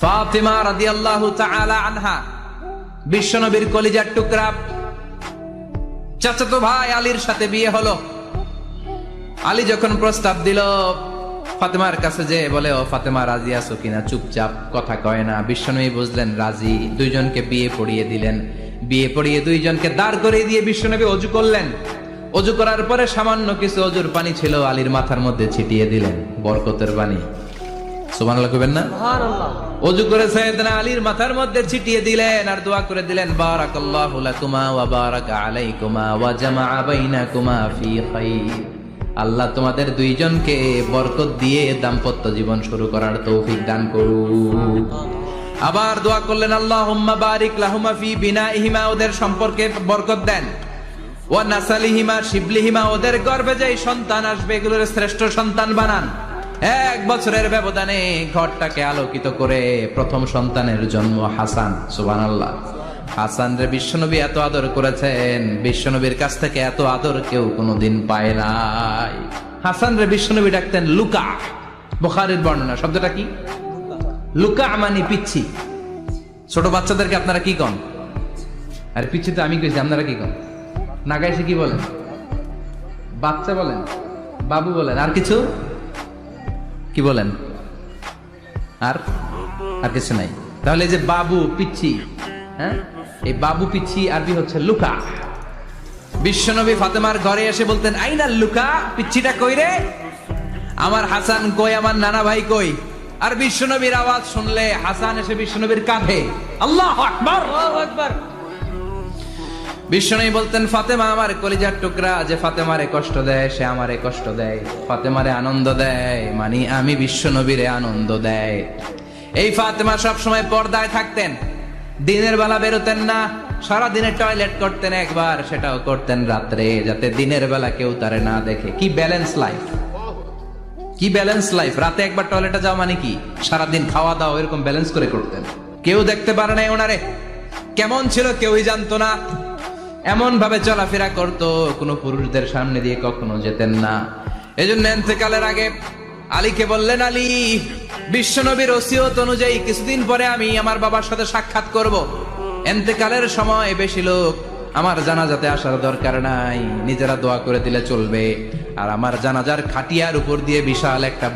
ফাতিমা রাদিয়াল্লাহু তাআলা আনহা বিশ্বনবীর কলিজার টুকরা চাচাতো ভাই আলীর সাথে বিয়ে হলো। আলী যখন প্রস্তাব দিল ফাতেমার কাছে যে বলে, ও ফাতেমা রাজি আছো কিনা? চুপচাপ, কথা কয় না। বিশ্বনবী বুঝলেন রাজি, দুইজনকে বিয়ে পড়িয়ে দিলেন। বিয়ে পড়িয়ে দুইজনকে দাঁড় করিয়ে দিয়ে বিশ্বনবী ওযু করলেন। ওযু করার পরে সামান্য কিছু ওযুর পানি ছিল আলীর মাথার মধ্যে ছিটিয়ে দিলেন, বরকতের পানি। সুবহানাল্লাহ কইবেন না? সুবহানাল্লাহ। ওযু করে সাইয়েদনা আলীর মাথার মধ্যে ছিটিয়ে দিলেন আর দোয়া করে দিলেন, বারাকাল্লাহু লাকুমা ওয়া বারাকা আলাইকুমা ওয়া জামাআ বাইনাকুমা ফি খাইর। আল্লাহ তোমাদের দুইজনকে বরকত দিয়ে দাম্পত্য জীবন শুরু করার তৌফিক দান করুন। আবার দোয়া করলেন, আল্লাহুম্মা বারিক লাহুমা ফি বিনাইহিমা, ওদের সম্পর্কে বরকত দেন। ওয়া নাসালিহিমা শিবলিহিমা, ওদের গর্ভে যে সন্তান আসবে এগুলোর শ্রেষ্ঠ সন্তান বানান। 1 বছরের ব্যবধানে ঘরটাকে আলোকিত করে প্রথম সন্তানের জন্ম হাসান। সুবহানাল্লাহ। হাসান রে বিশ্বনবী এত আদর করেছেন, বিশ্বনবীর কাছ থেকে এত আদর কেউ কোনোদিন পায় নাই। হাসান রে বিশ্বনবী ডাকতেন লুকা। বুখারীর বর্ণনা। শব্দটা কি? লুকা মানে পিচ্ছি। ছোট বাচ্চাদেরকে আপনারা কি কন? আর পিচ্ছি তো আমি কইছি, আপনারা কি কন? নাগাইছে কি বলেন? বাচ্চা বলেন, বাবু বলেন, আর কিছু কি বলেন? আর কিছু নাই। তাহলে যে বাবু পিচ্ছি, হ্যাঁ, এই বাবু পিচ্ছি আরবি হচ্ছে লুকা। বিশ্বনবী ফাতেমার ঘরে এসে বলতেন, আইনা লুকা, পিচ্ছিটা কই রে? আমার হাসান কই, আমার নানা ভাই কই? আর বিশ্বনবীর আওয়াজ শুনলে হাসান এসে বিশ্বনবীর কাঁধে। আল্লাহু আকবার, আল্লাহু আকবার। বিশ্বনবী বলতেন, ফাতেমা আমার কলিজার টুকরা, যে ফাতেমারে কষ্ট দেয় সে আমারে কষ্ট দেয়, ফাতেমারে আনন্দ দেয় মানে আমি বিশ্বনবীরে আনন্দ দেয়। এই ফাতেমা সব সময় পর্দায় থাকতেন, দিনের বেলা বেরোতেন না, সারা দিনে টয়লেট করতেন একবার, সেটাও করতেন রাত্রে, যাতে দিনের বেলা কেউ তারে না দেখে। কি ব্যালেন্স লাইফ, কি ব্যালেন্স লাইফ! রাতে একবার টয়লেটে যাওয়া মানে কি সারাদিন খাওয়া দাওয়া এরকম ব্যালেন্স করে করতেন। কেউ দেখতে পারে না ওনারে কেমন ছিল, কেউই জানতো না। এমন ভাবে চলাফেরা করতো, কোনো পুরুষদের সামনে দিয়ে কখনো যেতেন না। এজন্য ইন্তেকালের আগে আলীকে বললেন, আলী, বিশ্বনবীর ওসিয়ত অনুযায়ী কিছুদিন পরে আমি আমার বাবার সাথে সাক্ষাৎ করব। ইন্তেকালের সময় বেশি লোক আমার জানাজাতে আসার দরকার নাই, নিজেরা দোয়া করে দিলে চলবে। আর আমার জানাজার খাটিয়ার উপর দিয়ে বিশাল একটা